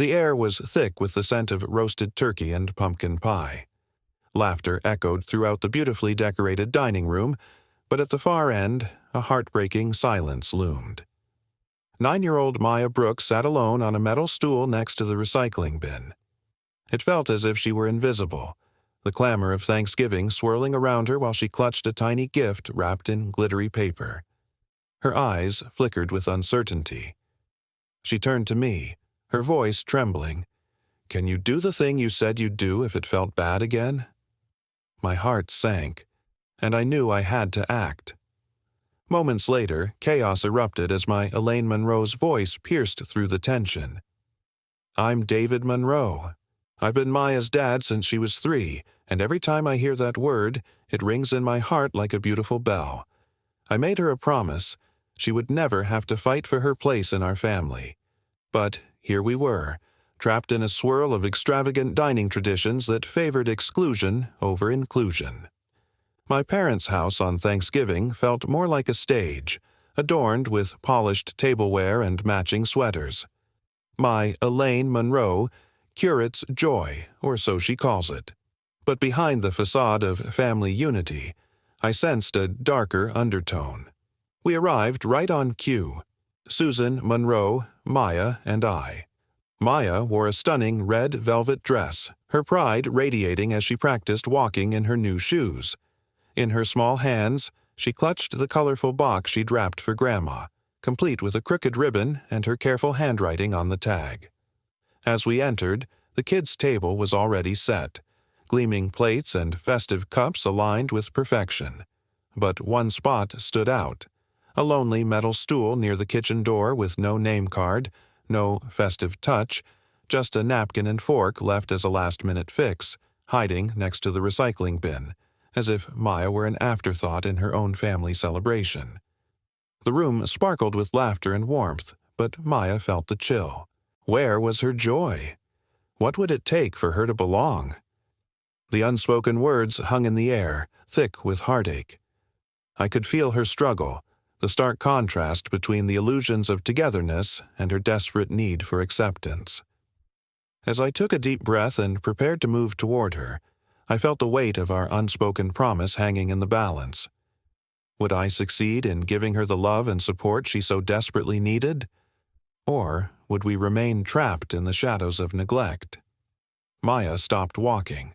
The air was thick with the scent of roasted turkey and pumpkin pie. Laughter echoed throughout the beautifully decorated dining room, but at the far end, a heartbreaking silence loomed. 9-year-old Maya Brooks sat alone on a metal stool next to the recycling bin. It felt as if she were invisible, the clamor of Thanksgiving swirling around her while she clutched a tiny gift wrapped in glittery paper. Her eyes flickered with uncertainty. She turned to me, her voice trembling. "Can you do the thing you said you'd do if it felt bad again?" My heart sank, and I knew I had to act. Moments later, chaos erupted as my Elaine Monroe's voice pierced through the tension. "I'm David Monroe. I've been Maya's dad since she was 3, and every time I hear that word, it rings in my heart like a beautiful bell. I made her a promise. She would never have to fight for her place in our family. But here we were, trapped in a swirl of extravagant dining traditions that favored exclusion over inclusion. My parents' house on Thanksgiving felt more like a stage, adorned with polished tableware and matching sweaters. My Elaine Monroe curates joy, or so she calls it. But behind the facade of family unity, I sensed a darker undertone. We arrived right on cue. Susan, Monroe, Maya, and I. Maya wore a stunning red velvet dress, her pride radiating as she practiced walking in her new shoes. In her small hands, she clutched the colorful box she'd wrapped for Grandma, complete with a crooked ribbon and her careful handwriting on the tag. As we entered, the kids' table was already set, gleaming plates and festive cups aligned with perfection. But one spot stood out, a lonely metal stool near the kitchen door with no name card, no festive touch, just a napkin and fork left as a last-minute fix, hiding next to the recycling bin, as if Maya were an afterthought in her own family celebration. The room sparkled with laughter and warmth, but Maya felt the chill. Where was her joy? What would it take for her to belong? The unspoken words hung in the air, thick with heartache. I could feel her struggle, the stark contrast between the illusions of togetherness and her desperate need for acceptance. As I took a deep breath and prepared to move toward her, I felt the weight of our unspoken promise hanging in the balance. Would I succeed in giving her the love and support she so desperately needed? Or would we remain trapped in the shadows of neglect? Maya stopped walking.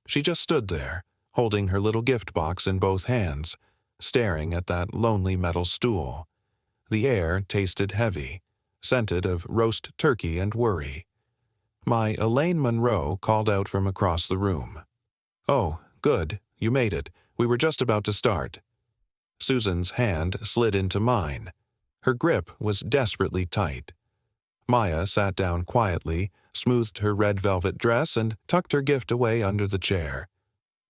She just stood there, holding her little gift box in both hands, staring at that lonely metal stool. The air tasted heavy, scented of roast turkey and worry. My Elaine Monroe called out from across the room. "Oh, good, you made it. We were just about to start." Susan's hand slid into mine. Her grip was desperately tight. Maya sat down quietly, smoothed her red velvet dress, and tucked her gift away under the chair.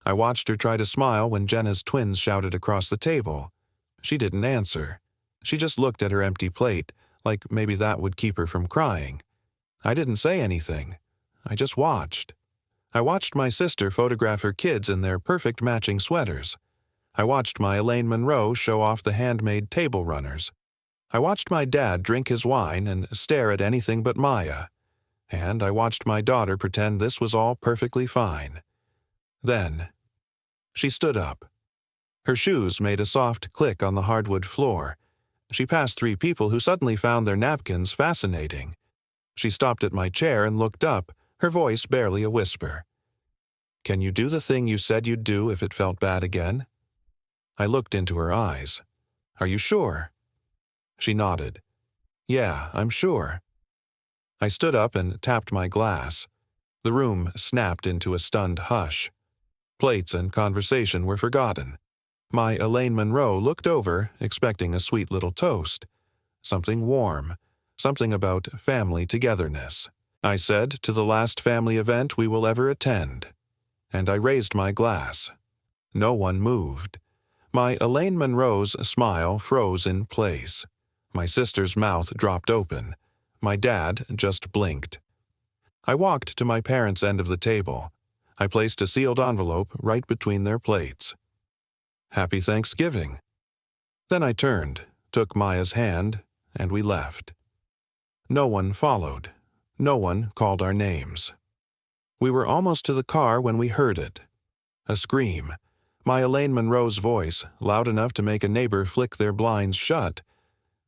I watched her try to smile when Jenna's twins shouted across the table. She didn't answer. She just looked at her empty plate, like maybe that would keep her from crying. I didn't say anything. I just watched. I watched my sister photograph her kids in their perfect matching sweaters. I watched my Elaine Monroe show off the handmade table runners. I watched my dad drink his wine and stare at anything but Maya. And I watched my daughter pretend this was all perfectly fine. Then, she stood up. Her shoes made a soft click on the hardwood floor. She passed 3 people who suddenly found their napkins fascinating. She stopped at my chair and looked up, her voice barely a whisper. "Can you do the thing you said you'd do if it felt bad again?" I looked into her eyes. "Are you sure?" She nodded. "Yeah, I'm sure." I stood up and tapped my glass. The room snapped into a stunned hush. Plates and conversation were forgotten. My Elaine Monroe looked over, expecting a sweet little toast. Something warm. Something about family togetherness. I said, to the last family event we will ever attend. And I raised my glass. No one moved. My Elaine Monroe's smile froze in place. My sister's mouth dropped open. My dad just blinked. I walked to my parents' end of the table. I placed a sealed envelope right between their plates. "Happy Thanksgiving." Then I turned, took Maya's hand, and we left. No one followed. No one called our names. We were almost to the car when we heard it. A scream. My Elaine Monroe's voice, loud enough to make a neighbor flick their blinds shut.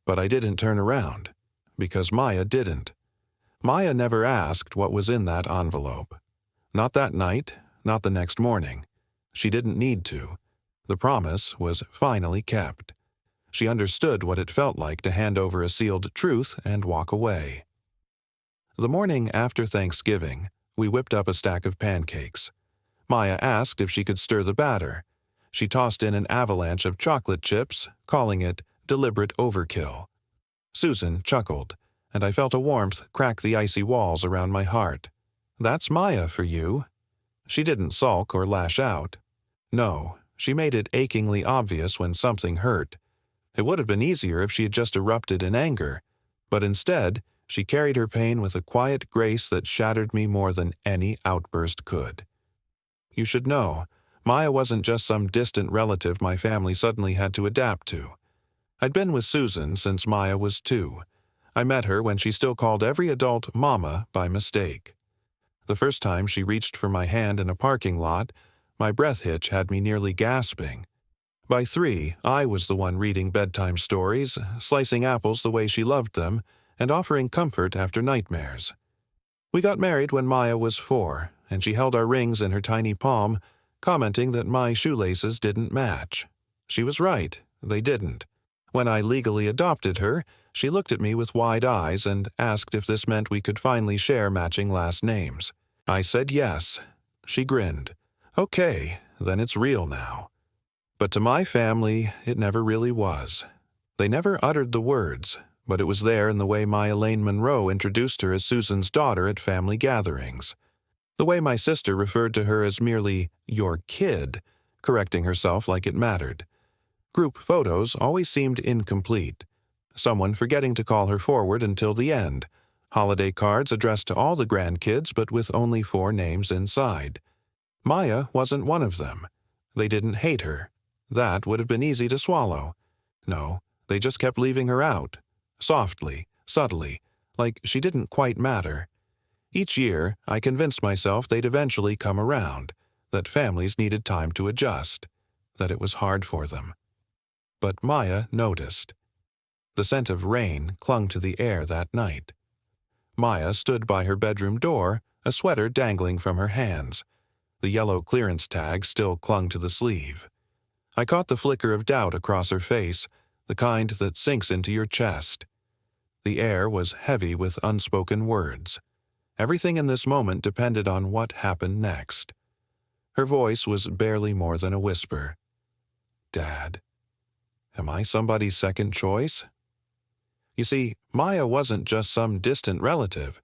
But I didn't turn around, because Maya didn't. Maya never asked what was in that envelope. Not that night, not the next morning. She didn't need to. The promise was finally kept. She understood what it felt like to hand over a sealed truth and walk away. The morning after Thanksgiving, we whipped up a stack of pancakes. Maya asked if she could stir the batter. She tossed in an avalanche of chocolate chips, calling it deliberate overkill. Susan chuckled, and I felt a warmth crack the icy walls around my heart. That's Maya for you. She didn't sulk or lash out. No, she made it achingly obvious when something hurt. It would have been easier if she had just erupted in anger, but instead, she carried her pain with a quiet grace that shattered me more than any outburst could. You should know, Maya wasn't just some distant relative my family suddenly had to adapt to. I'd been with Susan since Maya was 2. I met her when she still called every adult Mama by mistake. The first time she reached for my hand in a parking lot, my breath hitch had me nearly gasping. By 3, I was the one reading bedtime stories, slicing apples the way she loved them, and offering comfort after nightmares. We got married when Maya was 4, and she held our rings in her tiny palm, commenting that my shoelaces didn't match. She was right, they didn't. When I legally adopted her, she looked at me with wide eyes and asked if this meant we could finally share matching last names. I said yes. She grinned. Okay, then it's real now. But to my family, it never really was. They never uttered the words, but it was there in the way my Elaine Monroe introduced her as Susan's daughter at family gatherings. The way my sister referred to her as merely your kid, correcting herself like it mattered. Group photos always seemed incomplete. Someone forgetting to call her forward until the end. Holiday cards addressed to all the grandkids but with only 4 names inside. Maya wasn't one of them. They didn't hate her. That would have been easy to swallow. No, they just kept leaving her out. Softly, subtly, like she didn't quite matter. Each year, I convinced myself they'd eventually come around, that families needed time to adjust, that it was hard for them. But Maya noticed. The scent of rain clung to the air that night. Maya stood by her bedroom door, a sweater dangling from her hands. The yellow clearance tag still clung to the sleeve. I caught the flicker of doubt across her face, the kind that sinks into your chest. The air was heavy with unspoken words. Everything in this moment depended on what happened next. Her voice was barely more than a whisper. Dad, am I somebody's second choice? You see, Maya wasn't just some distant relative.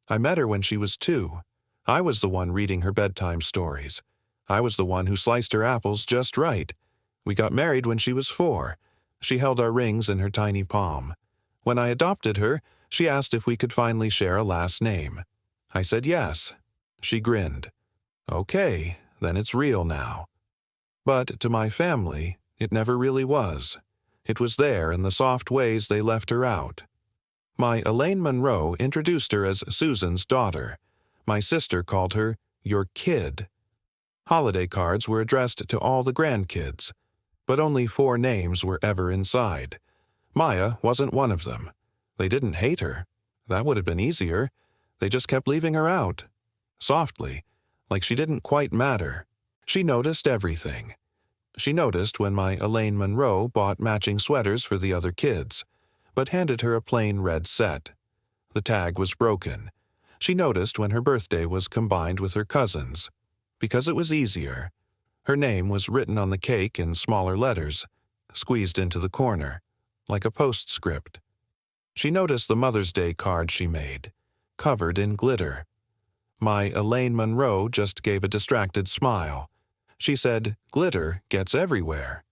I met her when she was 2. I was the one reading her bedtime stories. I was the one who sliced her apples just right. We got married when she was 4. She held our rings in her tiny palm. When I adopted her, she asked if we could finally share a last name. I said yes. She grinned. Okay, then it's real now. But to my family, it never really was. It was there in the soft ways they left her out. My Elaine Monroe introduced her as Susan's daughter. My sister called her your kid. Holiday cards were addressed to all the grandkids, but only 4 names were ever inside. Maya wasn't one of them. They didn't hate her. That would have been easier. They just kept leaving her out. Softly, like she didn't quite matter. She noticed everything. She noticed when my Elaine Monroe bought matching sweaters for the other kids, but handed her a plain red set. The tag was broken. She noticed when her birthday was combined with her cousin's. Because it was easier. Her name was written on the cake in smaller letters, squeezed into the corner, like a postscript. She noticed the Mother's Day card she made, covered in glitter. My Elaine Monroe just gave a distracted smile. She said, glitter gets everywhere.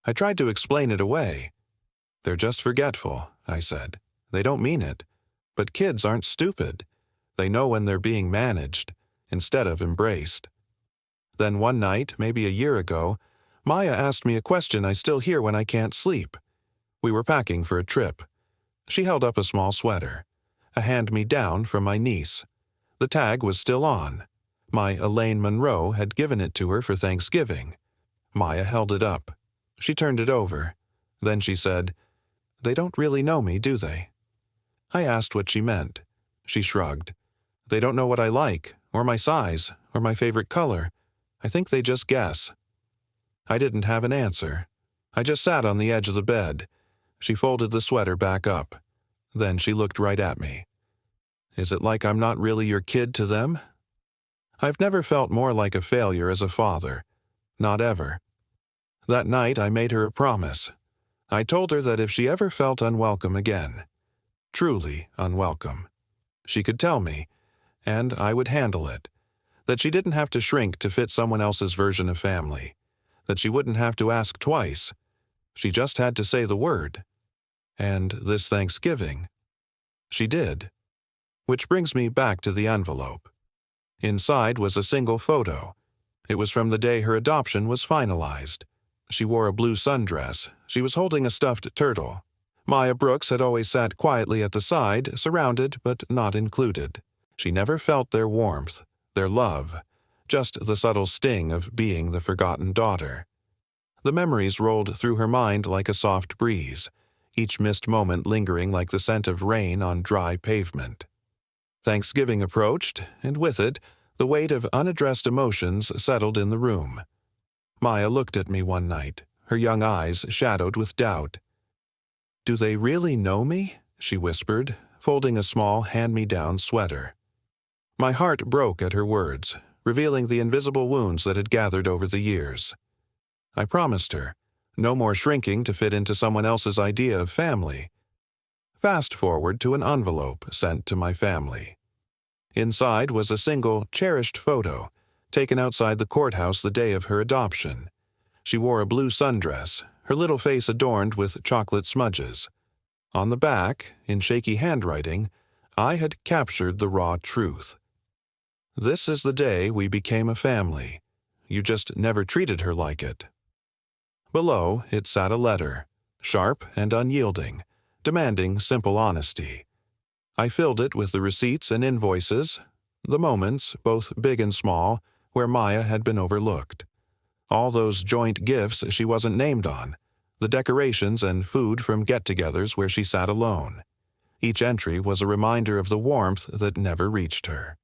I tried to explain it away. They're just forgetful, I said. They don't mean it. But kids aren't stupid. They know when they're being managed, instead of embraced. Then one night, maybe a year ago, Maya asked me a question I still hear when I can't sleep. We were packing for a trip. She held up a small sweater. a hand-me-down from my niece. The tag was still on. My Elaine Monroe had given it to her for Thanksgiving. Maya held it up. She turned it over. Then she said, "They don't really know me, do they?" I asked what she meant. She shrugged. "They don't know what I like, or my size, or my favorite color. I think they just guess." I didn't have an answer. I just sat on the edge of the bed. She folded the sweater back up. Then she looked right at me. "Is it like I'm not really your kid to them?" I've never felt more like a failure as a father. Not ever. That night I made her a promise. I told her that if she ever felt unwelcome again, truly unwelcome, she could tell me, and I would handle it. That she didn't have to shrink to fit someone else's version of family. That she wouldn't have to ask twice. She just had to say the word. And this Thanksgiving, she did. Which brings me back to the envelope. Inside was a single photo. It was from the day her adoption was finalized. She wore a blue sundress. She was holding a stuffed turtle. Maya Brooks had always sat quietly at the side, surrounded but not included. She never felt their warmth, their love, just the subtle sting of being the forgotten daughter. The memories rolled through her mind like a soft breeze, each missed moment lingering like the scent of rain on dry pavement. Thanksgiving approached, and with it, the weight of unaddressed emotions settled in the room. Maya looked at me one night, her young eyes shadowed with doubt. "Do they really know me?" she whispered, folding a small hand-me-down sweater. My heart broke at her words, revealing the invisible wounds that had gathered over the years. I promised her, no more shrinking to fit into someone else's idea of family. Fast forward to an envelope sent to my family. Inside was a single, cherished photo, taken outside the courthouse the day of her adoption. She wore a blue sundress, her little face adorned with chocolate smudges. On the back, in shaky handwriting, I had captured the raw truth. "This is the day we became a family. You just never treated her like it." Below it sat a letter, sharp and unyielding, demanding simple honesty. I filled it with the receipts and invoices, the moments, both big and small, where Maya had been overlooked. All those joint gifts she wasn't named on, the decorations and food from get-togethers where she sat alone. Each entry was a reminder of the warmth that never reached her.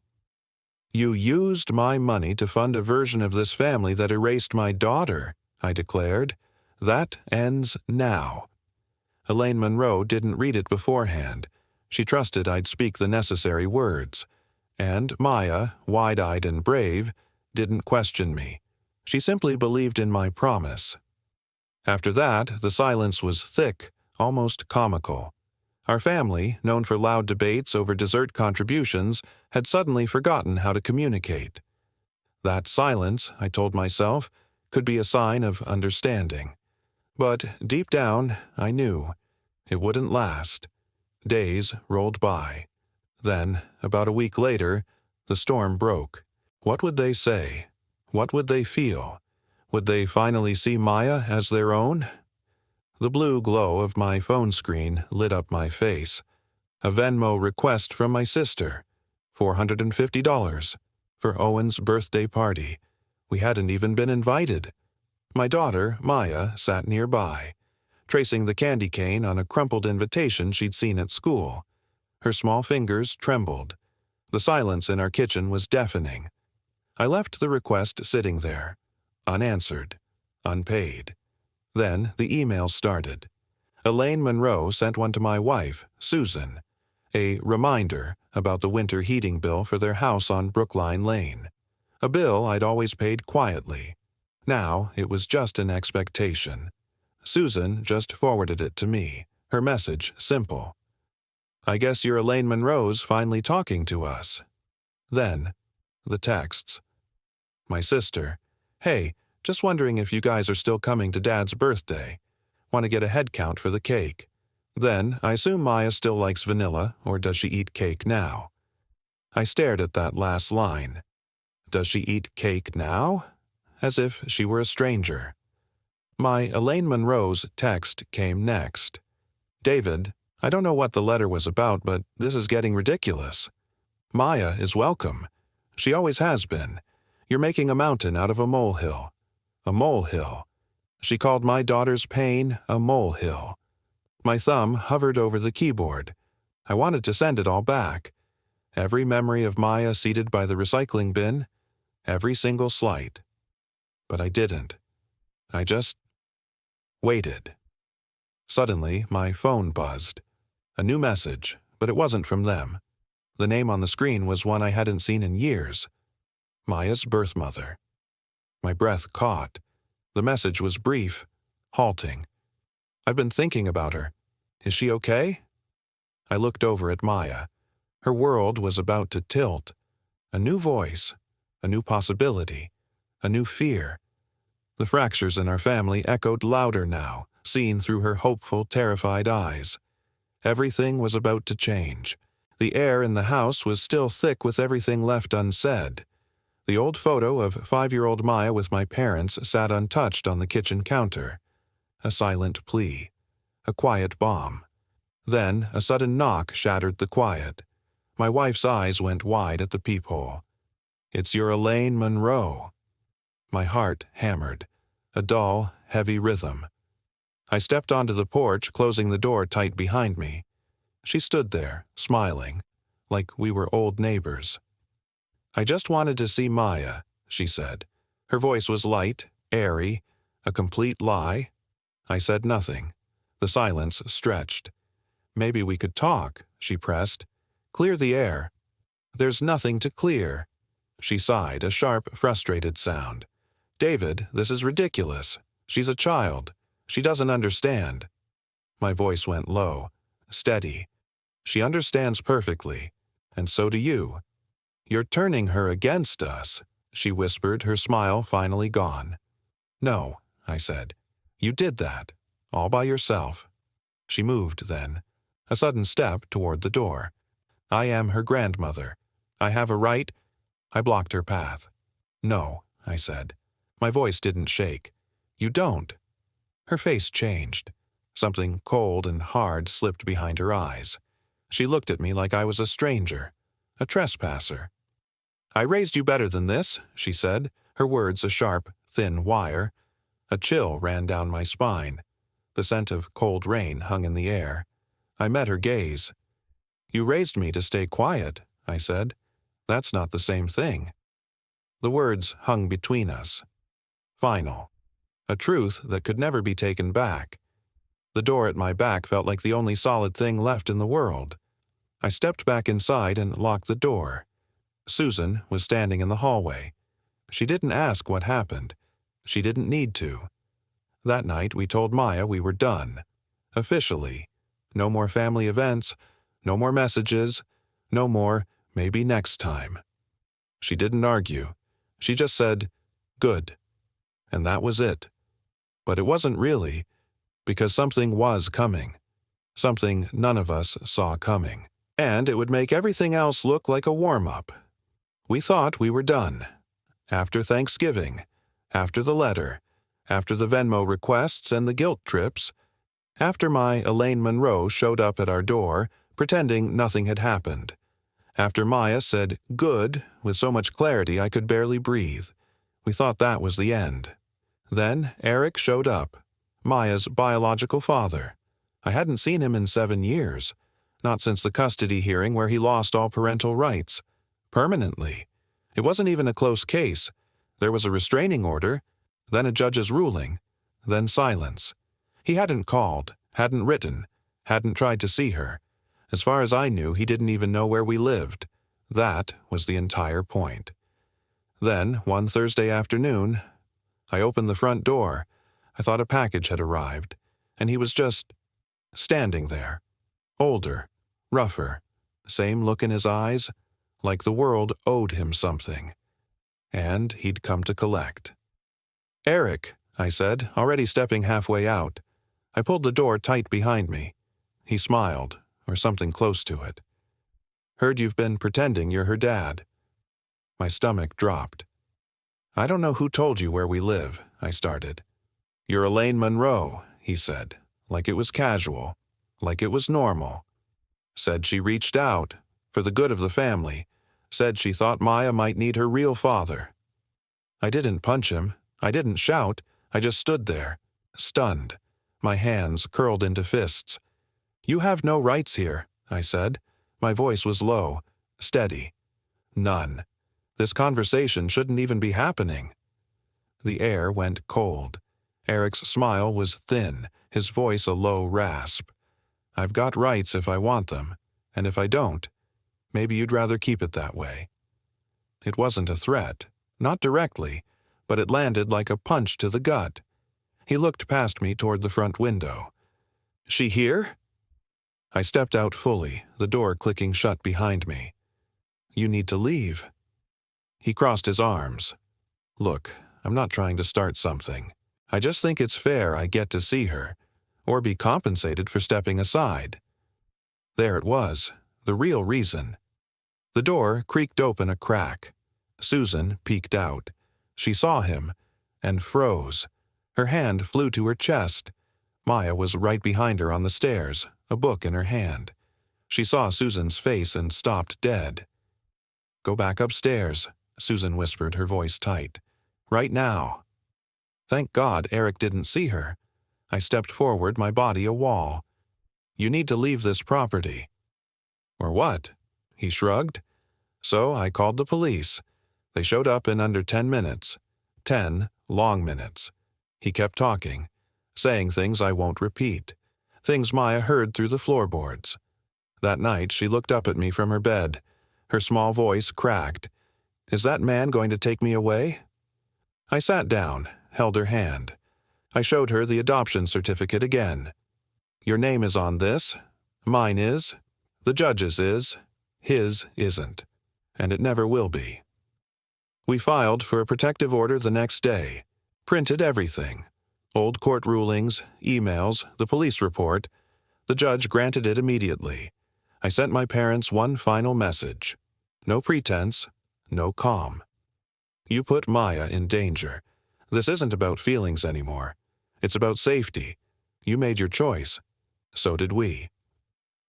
"You used my money to fund a version of this family that erased my daughter," I declared. "That ends now." Elaine Monroe didn't read it beforehand. She trusted I'd speak the necessary words. And Maya, wide-eyed and brave, didn't question me. She simply believed in my promise. After that, the silence was thick, almost comical. Our family, known for loud debates over dessert contributions, had suddenly forgotten how to communicate. That silence, I told myself, could be a sign of understanding. But deep down, I knew. It wouldn't last. Days rolled by. Then, about a week later, the storm broke. What would they say? What would they feel? Would they finally see Maya as their own? The blue glow of my phone screen lit up my face. A Venmo request from my sister. $450. For Owen's birthday party. We hadn't even been invited. My daughter, Maya, sat nearby, tracing the candy cane on a crumpled invitation she'd seen at school. Her small fingers trembled. The silence in our kitchen was deafening. I left the request sitting there, unanswered, unpaid. Then the email started. Elaine Monroe sent one to my wife, Susan, a reminder about the winter heating bill for their house on Brookline Lane. A bill I'd always paid quietly. Now it was just an expectation. Susan just forwarded it to me, her message simple. "I guess your Elaine Monroe's finally talking to us." Then, the texts. My sister, "Hey, just wondering if you guys are still coming to Dad's birthday. Want to get a head count for the cake." Then, I assume Maya still likes vanilla, or does she eat cake now? I stared at that last line. Does she eat cake now? As if she were a stranger. My Elaine Monroe's text came next. "David, I don't know what the letter was about, but this is getting ridiculous. Maya is welcome. She always has been. You're making a mountain out of a molehill. A molehill. She called my daughter's pain a molehill. My thumb hovered over the keyboard. I wanted to send it all back. Every memory of Maya seated by the recycling bin, every single slight. But I didn't. I just waited. Suddenly, my phone buzzed. A new message, but it wasn't from them. The name on the screen was one I hadn't seen in years. Maya's birth mother. My breath caught. The message was brief, halting. I've been thinking about her. Is she okay? I looked over at Maya. Her world was about to tilt. A new voice, a new possibility, a new fear. The fractures in our family echoed louder now, seen through her hopeful, terrified eyes. Everything was about to change. The air in the house was still thick with everything left unsaid. The old photo of 5-year-old Maya with my parents sat untouched on the kitchen counter. A silent plea. A quiet bomb. Then a sudden knock shattered the quiet. My wife's eyes went wide at the peephole. "It's your Elaine Monroe." My heart hammered. A dull, heavy rhythm. I stepped onto the porch, closing the door tight behind me. She stood there, smiling, like we were old neighbors. "I just wanted to see Maya," she said. Her voice was light, airy, a complete lie. I said nothing. The silence stretched. "Maybe we could talk," she pressed. "Clear the air." "There's nothing to clear." She sighed, a sharp, frustrated sound. "David, this is ridiculous. She's a child. She doesn't understand." My voice went low, steady. "She understands perfectly, and so do you." "You're turning her against us," she whispered, her smile finally gone. "No," I said. "You did that, all by yourself." She moved then, a sudden step toward the door. "I am her grandmother. I have a right—" I blocked her path. "No," I said. My voice didn't shake. "You don't." Her face changed. Something cold and hard slipped behind her eyes. She looked at me like I was a stranger, a trespasser. "I raised you better than this," she said, her words a sharp, thin wire. A chill ran down my spine. The scent of cold rain hung in the air. I met her gaze. "You raised me to stay quiet," I said. "That's not the same thing." The words hung between us. Final. A truth that could never be taken back. The door at my back felt like the only solid thing left in the world. I stepped back inside and locked the door. Susan was standing in the hallway. She didn't ask what happened. She didn't need to. That night we told Maya we were done. Officially. No more family events, no more messages, no more maybe next time. She didn't argue. She just said, "Good." And that was it. But it wasn't really, because something was coming. Something none of us saw coming. And it would make everything else look like a warm-up. We thought we were done. After Thanksgiving, after the letter, after the Venmo requests and the guilt trips, after my Elaine Monroe showed up at our door, pretending nothing had happened. After Maya said "good" with so much clarity I could barely breathe. We thought that was the end. Then Eric showed up, Maya's biological father. I hadn't seen him in 7 years, not since the custody hearing where he lost all parental rights. Permanently. It wasn't even a close case. There was a restraining order, then a judge's ruling, then silence. He hadn't called, hadn't written, hadn't tried to see her. As far as I knew, he didn't even know where we lived. That was the entire point. Then, one Thursday afternoon, I opened the front door. I thought a package had arrived, and he was just standing there. Older, rougher, same look in his eyes, like the world owed him something. And he'd come to collect. "Eric," I said, already stepping halfway out. I pulled the door tight behind me. He smiled, or something close to it. "Heard you've been pretending you're her dad." My stomach dropped. "I don't know who told you where we live," I started. "You're Elaine Monroe," he said, like it was casual, like it was normal. Said she reached out, for the good of the family, said she thought Maya might need her real father. I didn't punch him, I didn't shout, I just stood there, stunned, my hands curled into fists. "You have no rights here," I said. My voice was low, steady. "None. This conversation shouldn't even be happening." The air went cold. Eric's smile was thin, his voice a low rasp. "I've got rights if I want them, and if I don't, maybe you'd rather keep it that way." It wasn't a threat, not directly, but it landed like a punch to the gut. He looked past me toward the front window. "She here?" I stepped out fully, the door clicking shut behind me. "You need to leave." He crossed his arms. "Look, I'm not trying to start something. I just think it's fair I get to see her, or be compensated for stepping aside." There it was, the real reason. The door creaked open a crack. Susan peeked out. She saw him, and froze. Her hand flew to her chest. Maya was right behind her on the stairs, a book in her hand. She saw Susan's face and stopped dead. "Go back upstairs," Susan whispered, her voice tight. "Right now." Thank God Eric didn't see her. I stepped forward, my body a wall. "You need to leave this property." "Or what?" He shrugged. "So I called the police. They showed up in under 10 minutes. 10 long minutes." He kept talking, saying things I won't repeat, things Maya heard through the floorboards. That night she looked up at me from her bed. Her small voice cracked. "Is that man going to take me away?" I sat down, held her hand. I showed her the adoption certificate again. "Your name is on this. Mine is. The judge's is. His isn't. And it never will be." We filed for a protective order the next day. Printed everything. Old court rulings, emails, the police report. The judge granted it immediately. I sent my parents one final message. No pretense, no calm. "You put Maya in danger. This isn't about feelings anymore. It's about safety. You made your choice. So did we."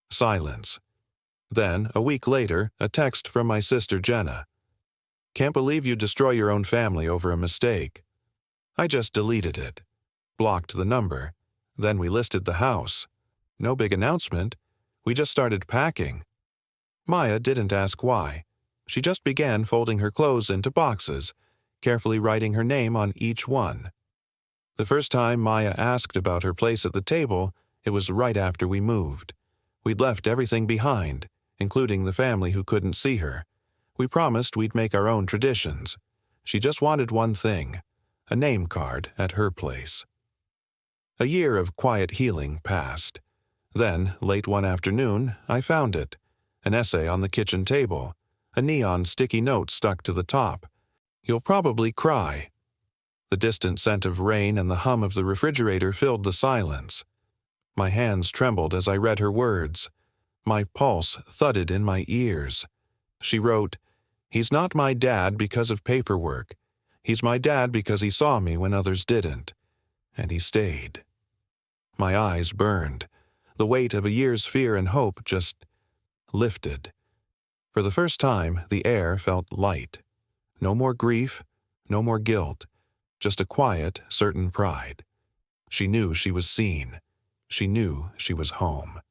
Silence. Then, a week later, a text from my sister Jenna. "Can't believe you destroy your own family over a mistake." I just deleted it. Blocked the number. Then we listed the house. No big announcement. We just started packing. Maya didn't ask why. She just began folding her clothes into boxes, carefully writing her name on each one. The first time Maya asked about her place at the table, it was right after we moved. We'd left everything behind, including the family who couldn't see her. We promised we'd make our own traditions. She just wanted one thing, a name card at her place. A year of quiet healing passed. Then, late one afternoon, I found it. An essay on the kitchen table, a neon sticky note stuck to the top. "You'll probably cry." The distant scent of rain and the hum of the refrigerator filled the silence. My hands trembled as I read her words. My pulse thudded in my ears. She wrote, "He's not my dad because of paperwork. He's my dad because he saw me when others didn't. And he stayed." My eyes burned. The weight of a year's fear and hope just lifted. For the first time, the air felt light. No more grief, no more guilt, just a quiet, certain pride. She knew she was seen. She knew she was home.